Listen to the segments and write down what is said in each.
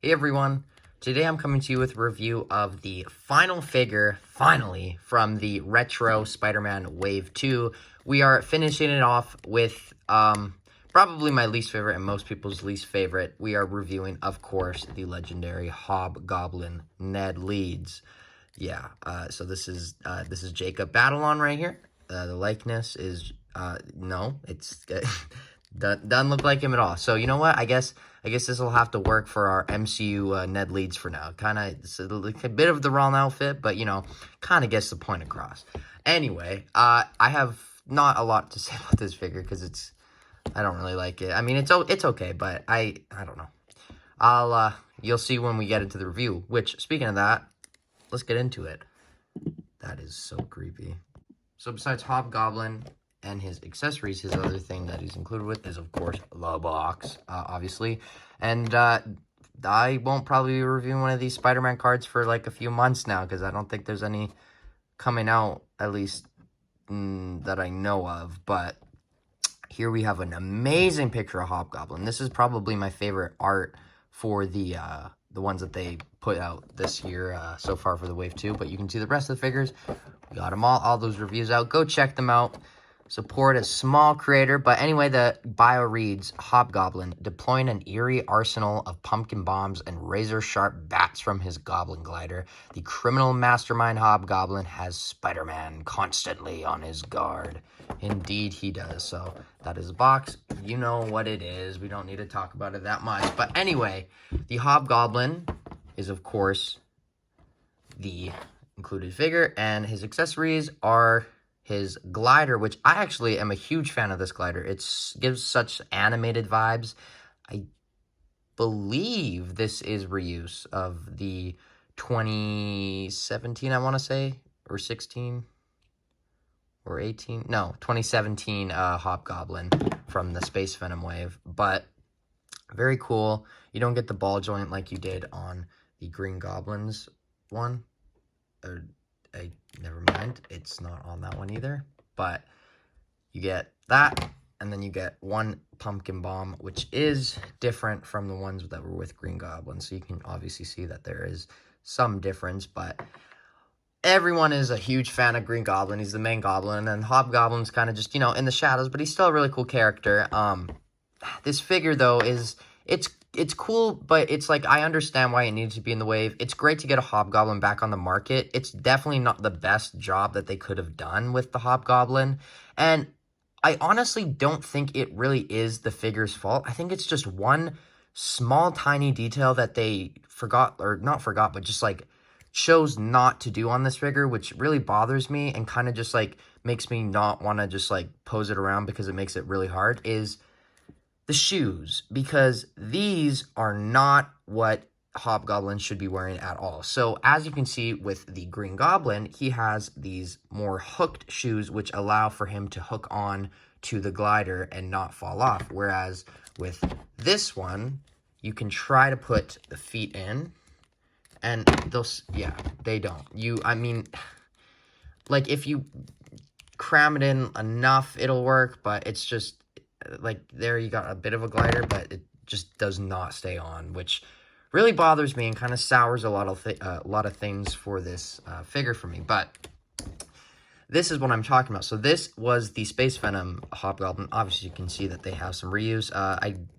Hey everyone, today I'm coming to you with a review of the final figure, finally, from the Retro Spider-Man Wave 2. We are finishing it off with probably my least favorite and most people's least favorite. We are reviewing, of course, the legendary Hobgoblin Ned Leeds. Yeah, so this is Jacob Batalon right here. The likeness is, no, it's... doesn't look like him at all. So, you know what? I guess this will have to work for our MCU Ned Leeds for now. Kind of, it's a bit of the wrong outfit, but, you know, kind of gets the point across. Anyway, I have not a lot to say about this figure because I don't really like it. I mean, it's okay, but I don't know. You'll see when we get into the review, which, speaking of that, let's get into it. That is so creepy. So, besides Hobgoblin and his accessories, his other thing that he's included with is, of course, the box, obviously. And I won't probably be reviewing one of these Spider-Man cards for like a few months now, because I don't think there's any coming out, at least that I know of. But here we have an amazing picture of Hobgoblin. This is probably my favorite art for the ones that they put out this year so far for the Wave 2. But you can see the rest of the figures. We got them all those reviews out. Go check them out. Support a small creator. But anyway, the bio reads, Hobgoblin, deploying an eerie arsenal of pumpkin bombs and razor-sharp bats from his goblin glider. The criminal mastermind Hobgoblin has Spider-Man constantly on his guard. Indeed, he does. So that is the box. You know what it is. We don't need to talk about it that much. But anyway, the Hobgoblin is, of course, the included figure. And his accessories are his glider, which I actually am a huge fan of this glider. It gives such animated vibes. I believe this is reuse of the 2017, I want to say, or 16, or 18. No, 2017 Hobgoblin from the Space Venom wave. But very cool. You don't get the ball joint like you did on the Green Goblins one. Never mind, it's not on that one either, but you get that, and then you get one pumpkin bomb, which is different from the ones that were with Green Goblin, so you can obviously see that there is some difference, but everyone is a huge fan of Green Goblin. He's the main goblin, and Hobgoblin's kind of just, you know, in the shadows, but he's still a really cool character. This figure, though, it's cool, but it's like, I understand why it needs to be in the wave. It's great to get a Hobgoblin back on the market. It's definitely not the best job that they could have done with the Hobgoblin. And I honestly don't think it really is the figure's fault. I think it's just one small, tiny detail that they forgot, or not forgot, but just like chose not to do on this figure, which really bothers me and kind of just like makes me not want to just like pose it around because it makes it really hard, is the shoes, because these are not what Hobgoblin should be wearing at all. So as you can see with the Green Goblin, he has these more hooked shoes which allow for him to hook on to the glider and not fall off. Whereas with this one, you can try to put the feet in and they don't. I mean, like if you cram it in enough, it'll work, but it's just, like, there you got a bit of a glider, but it just does not stay on, which really bothers me and kind of sours a lot of things for this figure for me. But this is what I'm talking about. So this was the Space Venom Hobgoblin. Obviously, you can see that they have some reuse.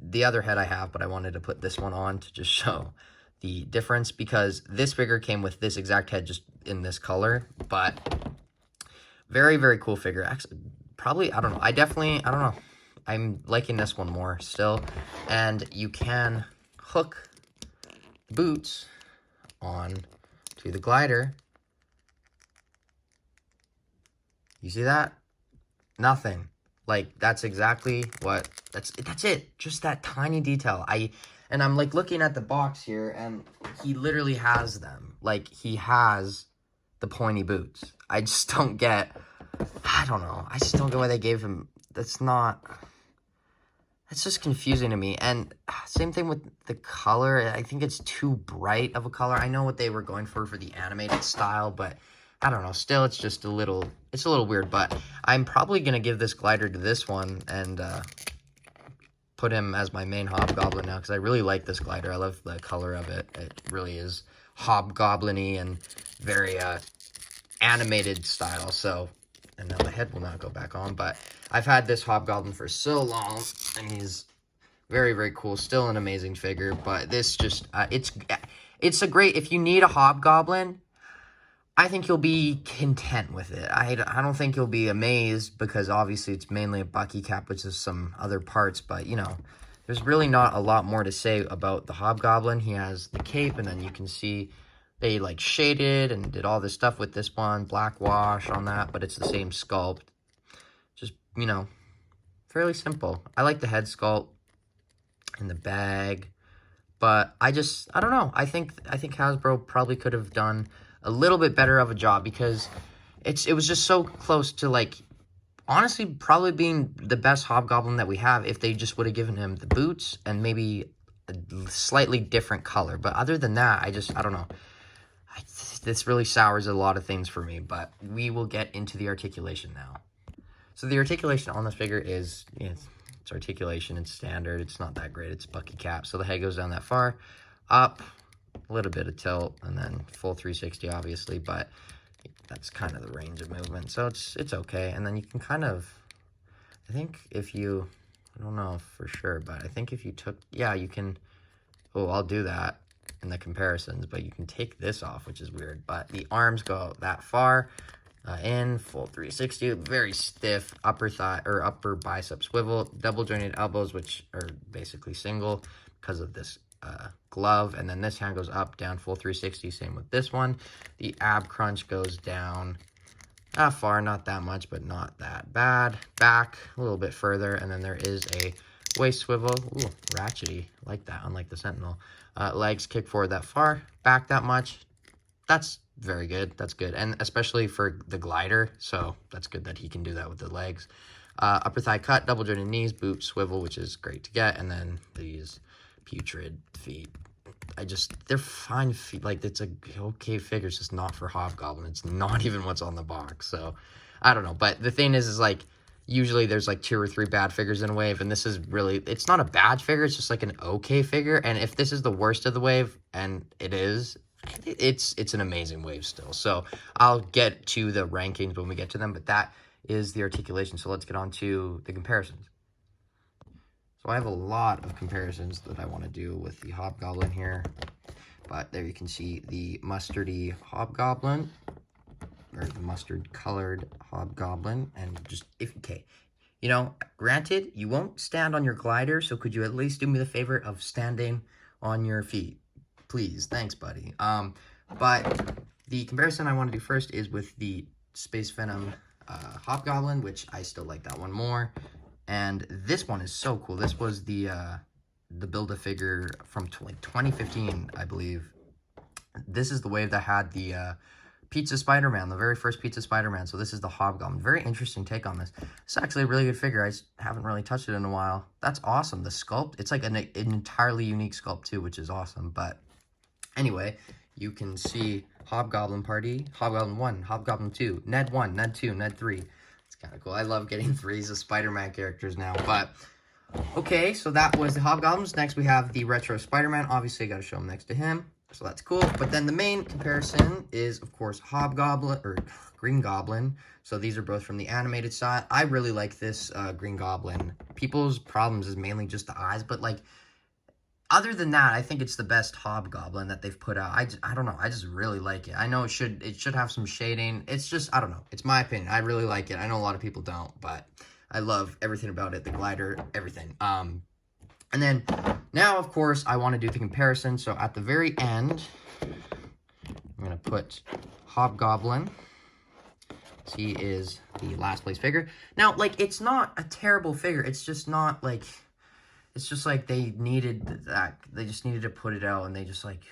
The other head I have, but I wanted to put this one on to just show the difference, because this figure came with this exact head just in this color. But very, very cool figure. Actually, probably, I don't know. I don't know. I'm liking this one more still. And you can hook the boots on to the glider. You see that? Nothing. Like, that's exactly what, that's it. Just that tiny detail. And I'm like looking at the box here, and he literally has them. Like, he has the pointy boots. I just don't get, I don't know. I just don't get why they gave him, it's just confusing to me. And same thing with the color. I think it's too bright of a color. I know what they were going for the animated style, but I don't know. Still, it's just a little weird. But I'm probably going to give this glider to this one and put him as my main Hobgoblin now because I really like this glider. I love the color of it. It really is Hobgoblin-y and very animated style. So, and now the head will not go back on, but I've had this Hobgoblin for so long, and he's very, very cool. Still an amazing figure, but this just, it's a great, if you need a Hobgoblin, I think you'll be content with it. I don't think you'll be amazed because obviously it's mainly a Bucky cap, which is some other parts, but you know, there's really not a lot more to say about the Hobgoblin. He has the cape, and then you can see they like shaded and did all this stuff with this one, black wash on that, but it's the same sculpt. Just, you know, fairly simple. I like the head sculpt and the bag, but I don't know. I think Hasbro probably could have done a little bit better of a job because it was just so close to, like, honestly probably being the best Hobgoblin that we have if they just would have given him the boots and maybe a slightly different color. But other than that, I don't know. This really sours a lot of things for me, but we will get into the articulation now. So the articulation on this figure is, it's articulation. It's standard. It's not that great. It's Bucky cap. So the head goes down that far, up, a little bit of tilt, and then full 360 obviously, but that's kind of the range of movement, so it's okay. And then you can kind of, I think if you, I don't know for sure, but I think if you took, yeah, you can, oh, I'll do that in the comparisons, but you can take this off, which is weird, but the arms go that far, in full 360, very stiff upper thigh or upper bicep swivel, double jointed elbows, which are basically single because of this glove, and then this hand goes up, down, full 360, same with this one. The ab crunch goes down far, not that much, but not that bad. Back a little bit further, and then there is a waist swivel. Ooh, ratchety, like that, unlike the Sentinel. Legs kick forward that far, back that much. That's very good. That's good, and especially for the glider, so that's good that he can do that with the legs. Upper thigh cut, double jointed knees, boot swivel, which is great to get, and then these putrid feet. They're fine feet. Like, it's a okay figure. It's just not for Hobgoblin. It's not even what's on the box. So, I don't know. But the thing is like, usually there's like 2 or 3 bad figures in a wave. And this is really, it's not a bad figure. It's just like an okay figure. And if this is the worst of the wave, and it is, it's an amazing wave still. So, I'll get to the rankings when we get to them. But that is the articulation. So, let's get on to the comparisons. So I have a lot of comparisons that I want to do with the Hobgoblin here, but there you can see the mustardy Hobgoblin, or the mustard colored Hobgoblin, and just, okay, you know, granted, you won't stand on your glider, so could you at least do me the favor of standing on your feet? Please, thanks, buddy. But the comparison I want to do first is with the Space Venom Hobgoblin, which I still like that one more. And this one is so cool. This was the Build-A-Figure from like 2015, I believe. This is the wave that had the Pizza Spider-Man, the very first Pizza Spider-Man. So this is the Hobgoblin. Very interesting take on this. It's actually a really good figure. I just haven't really touched it in a while. That's awesome. The sculpt, it's like an entirely unique sculpt too, which is awesome. But anyway, you can see Hobgoblin Party, Hobgoblin 1, Hobgoblin 2, Ned 1, Ned 2, Ned 3. Kind of cool. I love getting 3s of Spider-Man characters now. But okay, so that was the Hobgoblins. Next we have the retro Spider-Man. Obviously I got to show him next to him, so that's cool. But then the main comparison is, of course, Hobgoblin or Green Goblin. So these are both from the animated side. I really like this Green Goblin. People's problems is mainly just the eyes, but like, other than that, I think it's the best Hobgoblin that they've put out. I don't know. I just really like it. I know it should have some shading. It's just, I don't know. It's my opinion. I really like it. I know a lot of people don't, but I love everything about it. The glider, everything. And then now, of course, I want to do the comparison. So at the very end, I'm going to put Hobgoblin. He is the last place figure. Now, like, it's not a terrible figure. It's just not like... It's just like they needed that. They just needed to put it out, and they just like,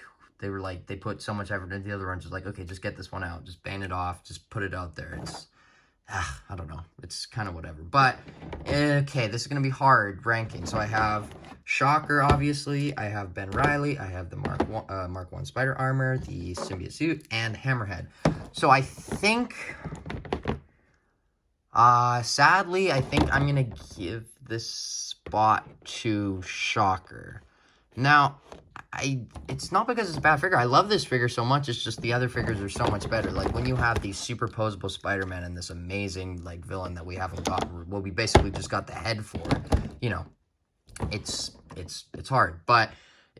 they put so much effort into the other ones. Just like, okay, just get this one out. Just ban it off. Just put it out there. It's, I don't know. It's kind of whatever. But, okay, this is going to be hard ranking. So I have Shocker, obviously. I have Ben Reilly. I have the Mark 1 Spider Armor, the Symbia suit, and Hammerhead. So I think... sadly, I think I'm going to give this spot to Shocker. Now, it's not because it's a bad figure. I love this figure so much. It's just the other figures are so much better. Like, when you have the superposable Spider-Man and this amazing, like, villain that we haven't gotten, well, we basically just got the head for, you know, it's hard. But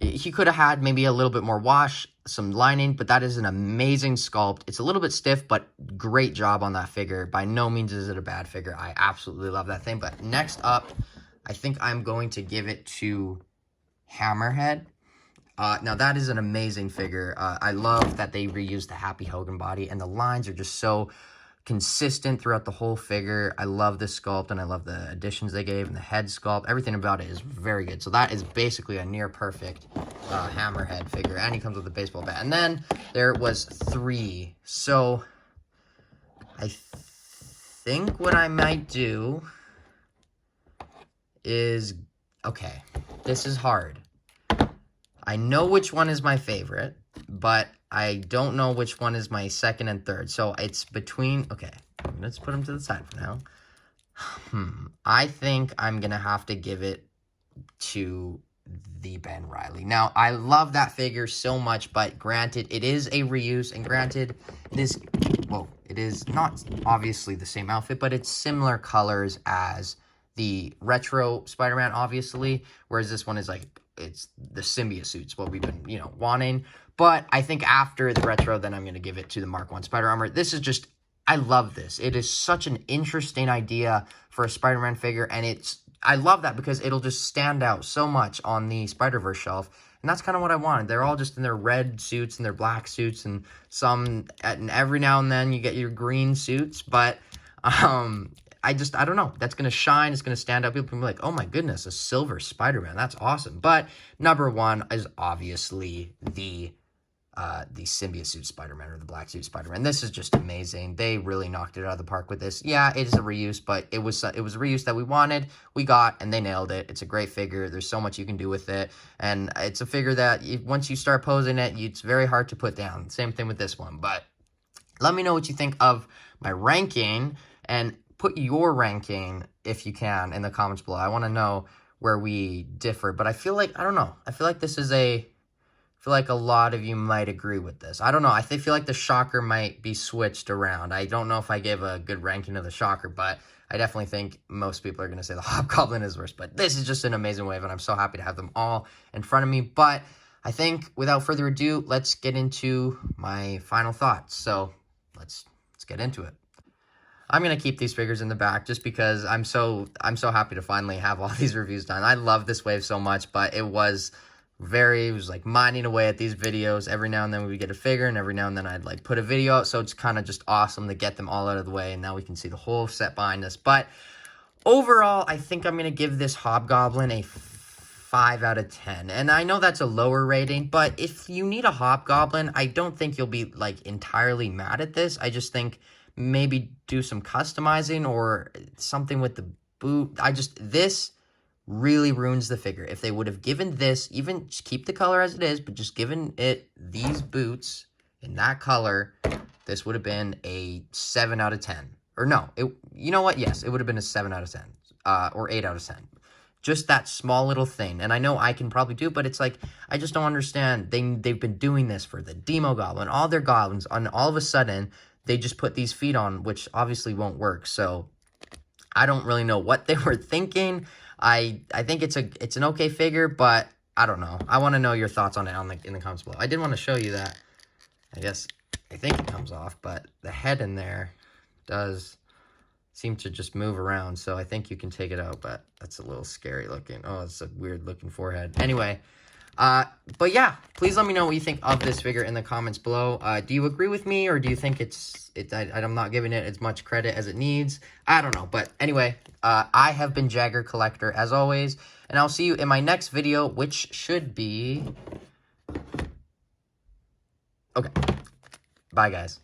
he could have had maybe a little bit more wash, some lining, but that is an amazing sculpt. It's a little bit stiff, but great job on that figure. By no means is it a bad figure. I absolutely love that thing. But next up, I think I'm going to give it to Hammerhead. Now, that is an amazing figure. I love that they reused the Happy Hogan body, and the lines are just so consistent throughout the whole figure. I love this sculpt, and I love the additions they gave, and the head sculpt. Everything about it is very good. So that is basically a near-perfect Hammerhead figure, and he comes with a baseball bat. And then there was 3. So I think what I might do is... Okay, this is hard. I know which one is my favorite, but I don't know which one is my second and third. So it's between... Okay, let's put them to the side for now. I think I'm going to have to give it to the Ben Reilly. Now, I love that figure so much, but granted, it is a reuse. And granted, this... Well, it is not obviously the same outfit, but it's similar colors as the retro Spider-Man, obviously. Whereas this one is like... It's the Symbia suits, what we've been, you know, wanting. But I think after the retro, then I'm going to give it to the Mark 1 Spider Armor. This is just, I love this. It is such an interesting idea for a Spider-Man figure. And I love that because it'll just stand out so much on the Spider-Verse shelf. And that's kind of what I wanted. They're all just in their red suits and their black suits. And and every now and then you get your green suits. But, I don't know. That's going to shine. It's going to stand out. People can be like, oh my goodness, a silver Spider-Man. That's awesome. But number 1 is obviously the Symbia suit Spider-Man or the black suit Spider-Man. This is just amazing. They really knocked it out of the park with this. Yeah, it is a reuse, but it was a reuse that we wanted, we got, and they nailed it. It's a great figure. There's so much you can do with it. And it's a figure that once you start posing it, it's very hard to put down. Same thing with this one. But let me know what you think of my ranking, and put your ranking, if you can, in the comments below. I want to know where we differ. But I feel like, I don't know. I feel like this is I feel like a lot of you might agree with this. I don't know. I feel like the Shocker might be switched around. I don't know if I gave a good ranking of the Shocker, but I definitely think most people are going to say the Hobgoblin is worse. But this is just an amazing wave, and I'm so happy to have them all in front of me. But I think, without further ado, let's get into my final thoughts. So let's get into it. I'm going to keep these figures in the back just because I'm so happy to finally have all these reviews done. I love this wave so much, but it was like mining away at these videos. Every now and then we would get a figure, and every now and then I'd like put a video out. So it's kind of just awesome to get them all out of the way. And now we can see the whole set behind us. But overall, I think I'm going to give this Hobgoblin a 5 out of 10. And I know that's a lower rating, but if you need a Hobgoblin, I don't think you'll be like entirely mad at this. I just think maybe do some customizing or something with the boot. This really ruins the figure. If they would have given this, even just keep the color as it is, but just given it these boots in that color, this would have been a 7 out of 10. Or no, you know what? Yes, it would have been a 7 out of 10, or 8 out of 10. Just that small little thing. And I know I can probably do it, but it's like, I just don't understand. They've been doing this for the Demo Goblin, all their goblins, and all of a sudden, they just put these feet on, which obviously won't work. So I don't really know what they were thinking. I think it's an okay figure, but I don't know. I want to know your thoughts on it in the comments below. I did want to show you that. I think it comes off, but the head in there does seem to just move around. So I think you can take it out, but that's a little scary looking. Oh, it's a weird looking forehead. Anyway. But yeah, please let me know what you think of this figure in the comments below. Do you agree with me, or do you think I'm not giving it as much credit as it needs? I don't know, but anyway, I have been Jagger Collector as always, and I'll see you in my next video, which should be... Okay, bye guys.